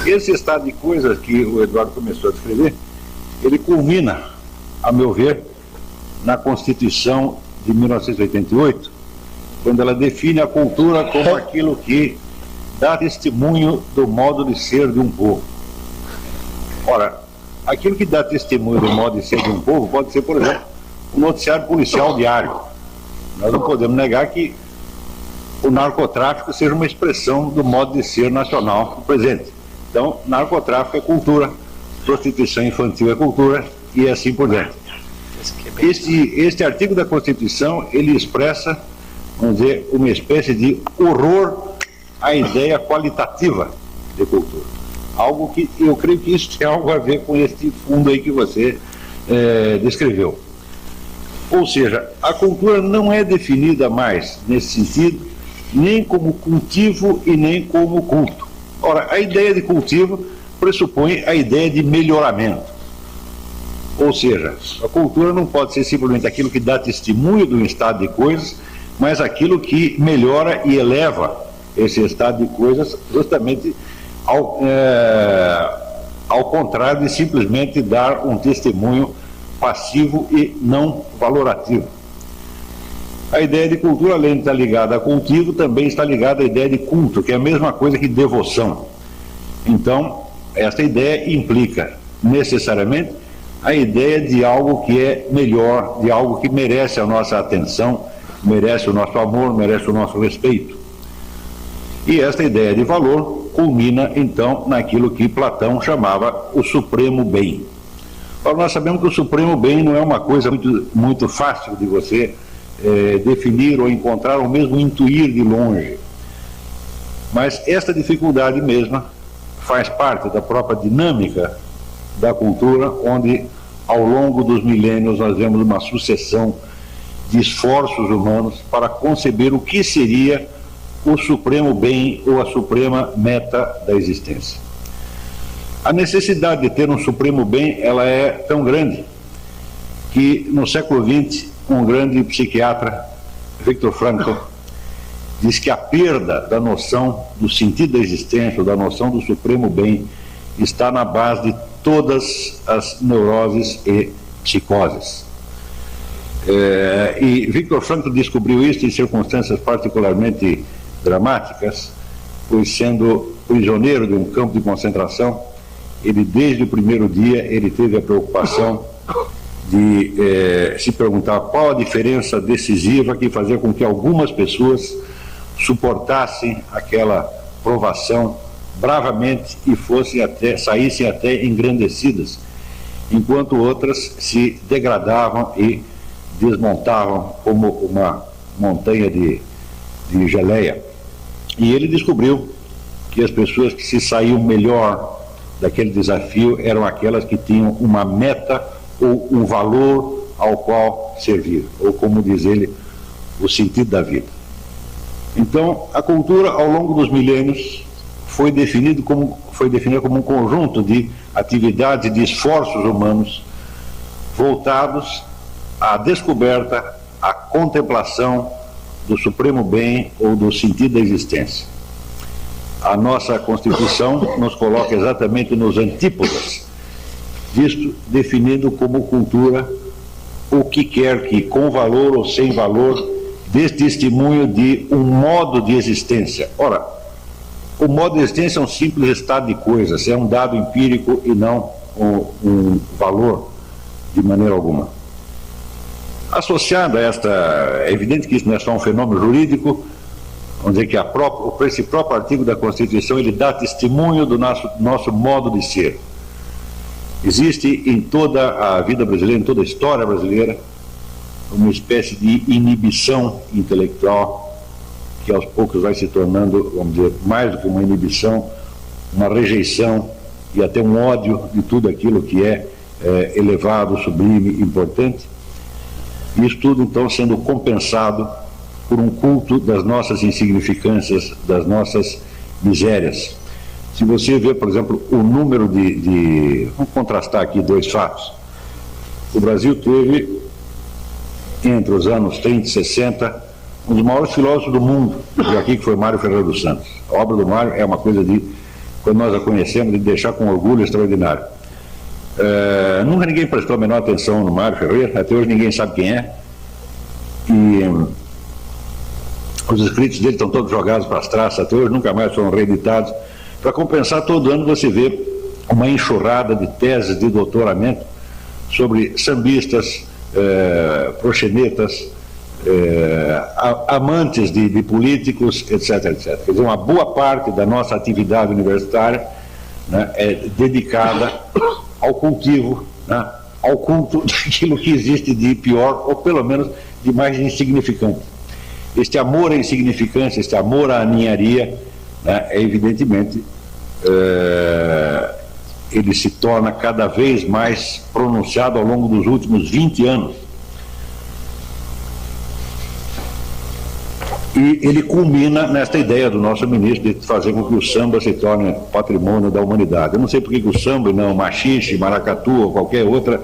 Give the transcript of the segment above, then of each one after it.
Esse estado de coisas que o Eduardo começou a descrever, ele culmina, a meu ver, na Constituição de 1988, quando ela define a cultura como aquilo que dá testemunho do modo de ser de um povo. Ora, aquilo que dá testemunho do modo de ser de um povo pode ser, por exemplo, um noticiário policial diário. Nós não podemos negar que o narcotráfico seja uma expressão do modo de ser nacional do presente. Então, narcotráfico é cultura, prostituição infantil é cultura e assim por diante. Este artigo da Constituição, ele expressa, vamos dizer, uma espécie de horror à ideia qualitativa de cultura. Algo que eu creio que isso tem algo a ver com este fundo aí que você descreveu. Ou seja, a cultura não é definida mais, nesse sentido, nem como cultivo e nem como culto. Ora, a ideia de cultivo pressupõe a ideia de melhoramento. Ou seja, a cultura não pode ser simplesmente aquilo que dá testemunho do estado de coisas, mas aquilo que melhora e eleva esse estado de coisas, justamente ao contrário de simplesmente dar um testemunho passivo e não valorativo. A ideia de cultura, além de estar ligada a cultivo, também está ligada à ideia de culto, que é a mesma coisa que devoção. Então, essa ideia implica necessariamente a ideia de algo que é melhor, de algo que merece a nossa atenção, merece o nosso amor, merece o nosso respeito. E esta ideia de valor culmina, então, naquilo que Platão chamava o supremo bem. Agora, nós sabemos que o supremo bem não é uma coisa muito fácil de você definir ou encontrar, ou mesmo intuir de longe. Mas esta dificuldade mesma faz parte da própria dinâmica da cultura, onde ao longo dos milênios nós vemos uma sucessão de esforços humanos para conceber o que seria o supremo bem ou a suprema meta da existência. A necessidade de ter um supremo bem, ela é tão grande que no século XX um grande psiquiatra, Viktor Frankl, diz que a perda da noção do sentido da existência, da noção do supremo bem, está na base de todas as neuroses e psicoses. E Viktor Frankl descobriu isso em circunstâncias particularmente dramáticas, pois sendo prisioneiro de um campo de concentração, ele desde o primeiro dia ele teve a preocupação de se perguntar qual a diferença decisiva que fazia com que algumas pessoas suportassem aquela provação bravamente e saíssem até engrandecidas, enquanto outras se degradavam e desmontavam como uma montanha de geleia. E ele descobriu que as pessoas que se saíam melhor daquele desafio eram aquelas que tinham uma meta ou um valor ao qual servir, ou como diz ele, o sentido da vida. Então, a cultura, ao longo dos milênios, foi definida como um conjunto de atividades e de esforços humanos voltados à descoberta, à contemplação do supremo bem ou do sentido da existência. A nossa Constituição nos coloca exatamente nos antípodas disto, definindo como cultura o que quer que, com valor ou sem valor, dê testemunho de um modo de existência. Ora, o modo de existência é um simples estado de coisas, é um dado empírico e não um valor de maneira alguma. Associado a esta, é evidente que isso não é só um fenômeno jurídico, vamos dizer que esse próprio artigo da Constituição, ele dá testemunho do nosso modo de ser. Existe em toda a vida brasileira, em toda a história brasileira, uma espécie de inibição intelectual que aos poucos vai se tornando, vamos dizer, mais do que uma inibição, uma rejeição e até um ódio de tudo aquilo que é elevado, sublime, importante. Isso tudo então sendo compensado por um culto das nossas insignificâncias, das nossas misérias. Se você vê, por exemplo, o número vamos contrastar aqui dois fatos. O Brasil teve, entre os anos 30 e 60, um dos maiores filósofos do mundo, aqui que foi Mário Ferreira dos Santos. A obra do Mário é uma coisa de quando nós a conhecemos, de deixar com orgulho extraordinário. Nunca ninguém prestou a menor atenção no Mário Ferreira, até hoje ninguém sabe quem é, e os escritos dele estão todos jogados para as traças, até hoje nunca mais foram reeditados. Para compensar, todo ano você vê uma enxurrada de teses de doutoramento sobre sambistas, proxenetas, amantes de políticos, etc, etc. Quer dizer, uma boa parte da nossa atividade universitária, né, é dedicada ao cultivo, né, ao culto daquilo que existe de pior, ou pelo menos de mais insignificante. Este amor à insignificância, este amor à ninharia, né, evidentemente, ele se torna cada vez mais pronunciado ao longo dos últimos 20 anos. E ele culmina nesta ideia do nosso ministro de fazer com que o samba se torne patrimônio da humanidade. Eu não sei por que o samba e não machixe, maracatu ou qualquer outra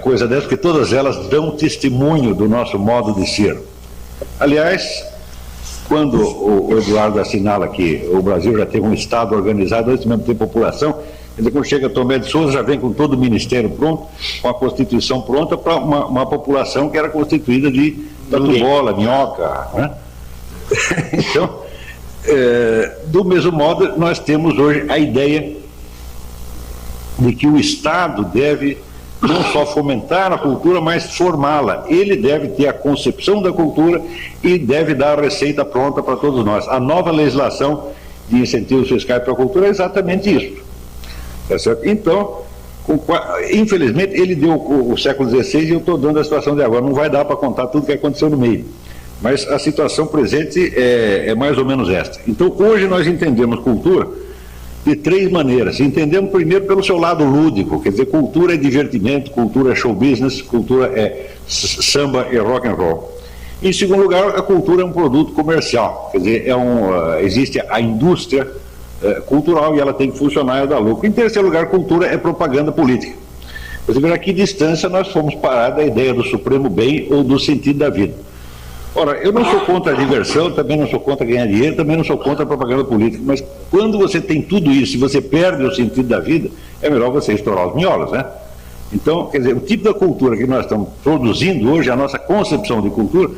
coisa dessa, porque todas elas dão testemunho do nosso modo de ser. Aliás, quando o Eduardo assinala que o Brasil já tem um Estado organizado, antes mesmo de ter população, quer dizer, quando chega Tomé de Souza, já vem com todo o ministério pronto, com a Constituição pronta para uma população que era constituída de tatu-bola, minhoca, né? Então, do mesmo modo, nós temos hoje a ideia de que o Estado deve não só fomentar a cultura, mas formá-la. Ele deve ter a concepção da cultura e deve dar a receita pronta para todos nós. A nova legislação de incentivos fiscais para a cultura é exatamente isso. Tá certo? Então, infelizmente, ele deu o século XVI e eu estou dando a situação de agora. Não vai dar para contar tudo que aconteceu no meio. Mas a situação presente é mais ou menos esta. Então, hoje nós entendemos cultura de três maneiras. Entendemos primeiro pelo seu lado lúdico, quer dizer, cultura é divertimento, cultura é show business, cultura é samba e rock and roll. Em segundo lugar, a cultura é um produto comercial, quer dizer, existe a indústria cultural e ela tem que funcionar e dar lucro. Em terceiro lugar, cultura é propaganda política. Você vê a que distância nós fomos parar da ideia do supremo bem ou do sentido da vida. Ora, eu não sou contra a diversão, também não sou contra ganhar dinheiro, também não sou contra a propaganda política, mas quando você tem tudo isso e você perde o sentido da vida, é melhor você estourar os miolos, né? Então, quer dizer, o tipo da cultura que nós estamos produzindo hoje, a nossa concepção de cultura,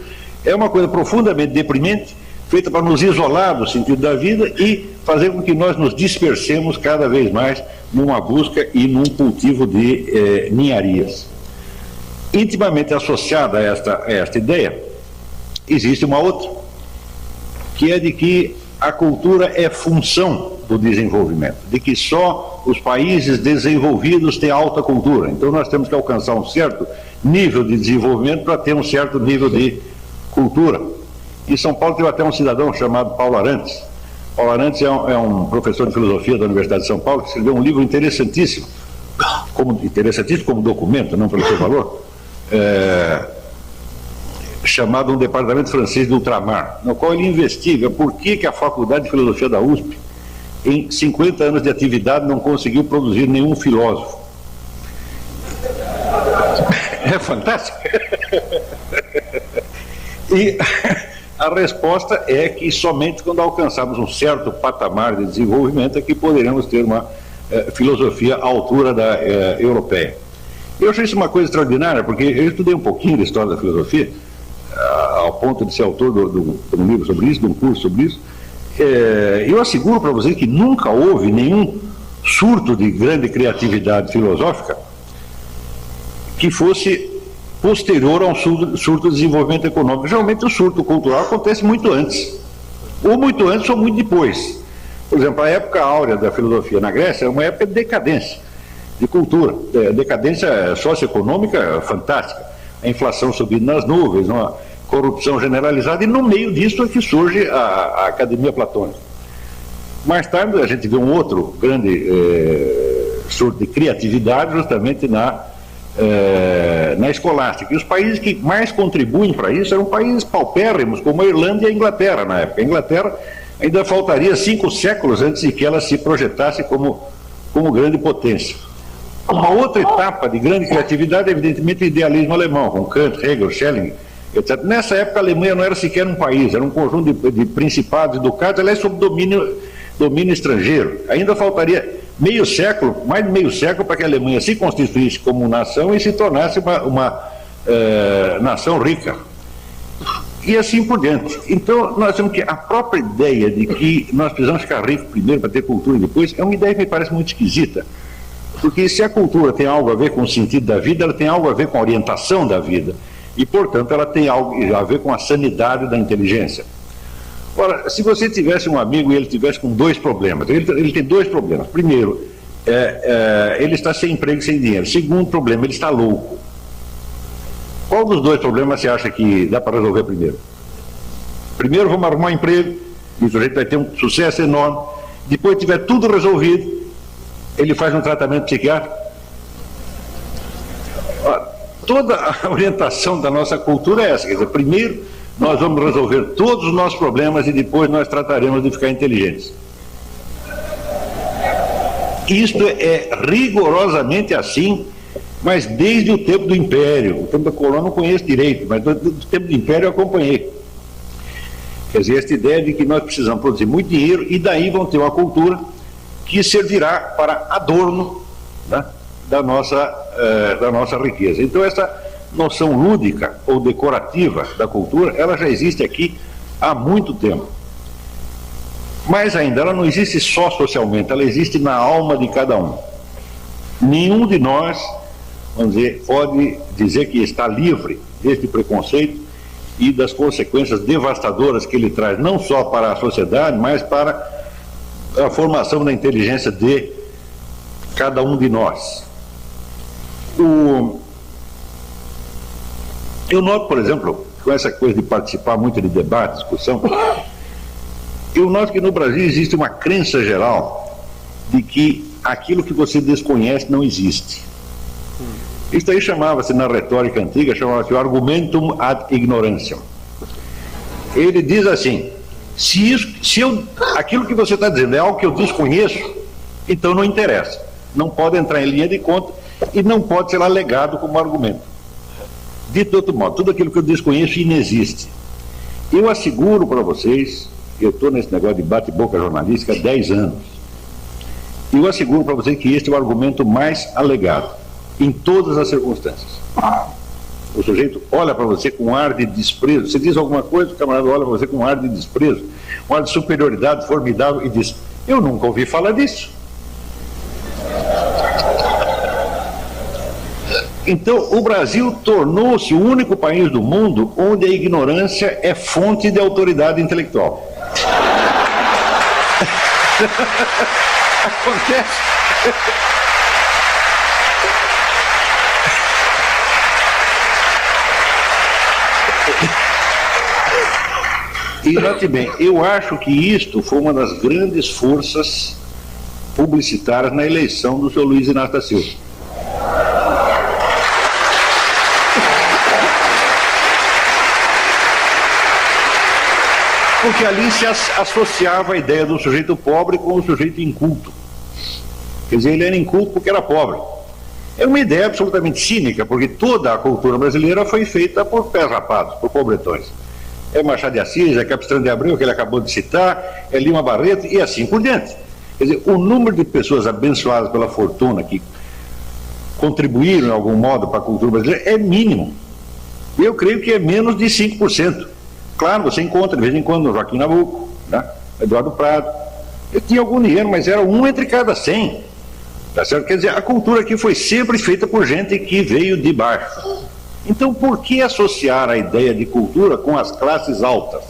é uma coisa profundamente deprimente, feita para nos isolar do sentido da vida e fazer com que nós nos dispersemos cada vez mais numa busca e num cultivo de ninharias. Intimamente associada a esta ideia, existe uma outra, que é de que a cultura é função do desenvolvimento, de que só os países desenvolvidos têm alta cultura. Então nós temos que alcançar um certo nível de desenvolvimento para ter um certo nível de cultura. Em São Paulo teve até um cidadão chamado Paulo Arantes. Paulo Arantes é um professor de filosofia da Universidade de São Paulo, que escreveu um livro interessantíssimo como documento, não pelo seu valor, chamado Um Departamento Francês do Ultramar, no qual ele investiga por que a Faculdade de Filosofia da USP, em 50 anos de atividade, não conseguiu produzir nenhum filósofo. É fantástico. E a resposta é que somente quando alcançarmos um certo patamar de desenvolvimento é que poderemos ter uma filosofia à altura da europeia. Eu achei isso uma coisa extraordinária, porque eu estudei um pouquinho da história da filosofia, ao ponto de ser autor de um livro sobre isso, de um curso sobre isso. Eu asseguro para vocês que nunca houve nenhum surto de grande criatividade filosófica que fosse posterior a um surto de desenvolvimento econômico. Geralmente o surto cultural acontece muito antes, ou muito antes ou muito depois. Por exemplo, a época áurea da filosofia na Grécia é uma época de decadência, de cultura, decadência socioeconômica fantástica, a inflação subindo nas nuvens, uma corrupção generalizada, e no meio disso é que surge a Academia Platônica. Mais tarde a gente vê um outro grande surto de criatividade justamente na escolástica. E os países que mais contribuem para isso eram países paupérrimos, como a Irlanda e a Inglaterra na época. A Inglaterra ainda faltaria 5 séculos antes de que ela se projetasse como grande potência. Uma outra etapa de grande criatividade é evidentemente o idealismo alemão, com Kant, Hegel, Schelling, etc. Nessa época a Alemanha não era sequer um país, era um conjunto de principados e ducados, aliás, sob domínio domínio estrangeiro. Ainda faltaria meio século, mais de meio século, para que a Alemanha se constituísse como nação e se tornasse uma nação rica. E assim por diante. Então, nós temos que a própria ideia de que nós precisamos ficar ricos primeiro para ter cultura depois, é uma ideia que me parece muito esquisita. Porque se a cultura tem algo a ver com o sentido da vida, ela tem algo a ver com a orientação da vida. E, portanto, ela tem algo a ver com a sanidade da inteligência. Ora, se você tivesse um amigo e ele tivesse com dois problemas, ele tem dois problemas. Primeiro, ele está sem emprego e sem dinheiro. Segundo problema, ele está louco. Qual dos dois problemas você acha que dá para resolver primeiro? Primeiro, vamos arrumar um emprego, e o sujeito vai ter um sucesso enorme. Depois que tiver tudo resolvido, ele faz um tratamento psiquiátrico. Toda a orientação da nossa cultura é essa. Quer dizer, primeiro nós vamos resolver todos os nossos problemas e depois nós trataremos de ficar inteligentes. Isto é rigorosamente assim, mas desde o tempo do Império. O tempo da colônia eu não conheço direito, mas do tempo do Império eu acompanhei. Quer dizer, esta ideia de que nós precisamos produzir muito dinheiro e daí vão ter uma cultura que servirá para adorno, né, da nossa riqueza. Então, essa noção lúdica ou decorativa da cultura, ela já existe aqui há muito tempo. Mas ainda, ela não existe só socialmente, ela existe na alma de cada um. Nenhum de nós, vamos dizer, pode dizer que está livre deste preconceito e das consequências devastadoras que ele traz, não só para a sociedade, mas para a formação da inteligência de cada um de nós. Eu noto, por exemplo, com essa coisa de participar muito de debate, discussão, eu noto que no Brasil existe uma crença geral de que aquilo que você desconhece não existe. Isso aí chamava-se, na retórica antiga, chamava-se o argumentum ad ignorantiam. Ele diz assim: aquilo que você está dizendo é algo que eu desconheço, então não interessa. Não pode entrar em linha de conta e não pode ser alegado como argumento. Dito de outro modo, tudo aquilo que eu desconheço inexiste. Eu asseguro para vocês, eu estou nesse negócio de bate-boca jornalística há 10 anos, eu asseguro para vocês que este é o argumento mais alegado, em todas as circunstâncias. O sujeito olha para você com um ar de desprezo, você diz alguma coisa, o camarada olha para você com um ar de desprezo, um ar de superioridade formidável e diz: eu nunca ouvi falar disso. Então, o Brasil tornou-se o único país do mundo onde a ignorância é fonte de autoridade intelectual. Acontece. E note bem, eu acho que isto foi uma das grandes forças publicitárias na eleição do Sr. Luiz Inácio da Silva. Porque ali se associava a ideia do sujeito pobre com o sujeito inculto. Quer dizer, ele era inculto porque era pobre. É uma ideia absolutamente cínica, porque toda a cultura brasileira foi feita por pés rapados, por pobretões. É Machado de Assis, é Capistrano de Abreu, que ele acabou de citar, é Lima Barreto e assim por diante. Quer dizer, o número de pessoas abençoadas pela fortuna que contribuíram de algum modo para a cultura brasileira é mínimo. Eu creio que é menos de 5%. Claro, você encontra de vez em quando o Joaquim Nabuco, né? Eduardo Prado. Eu tinha algum dinheiro, mas era um entre cada 100. Tá certo? Quer dizer, a cultura aqui foi sempre feita por gente que veio de baixo. Então, por que associar a ideia de cultura com as classes altas?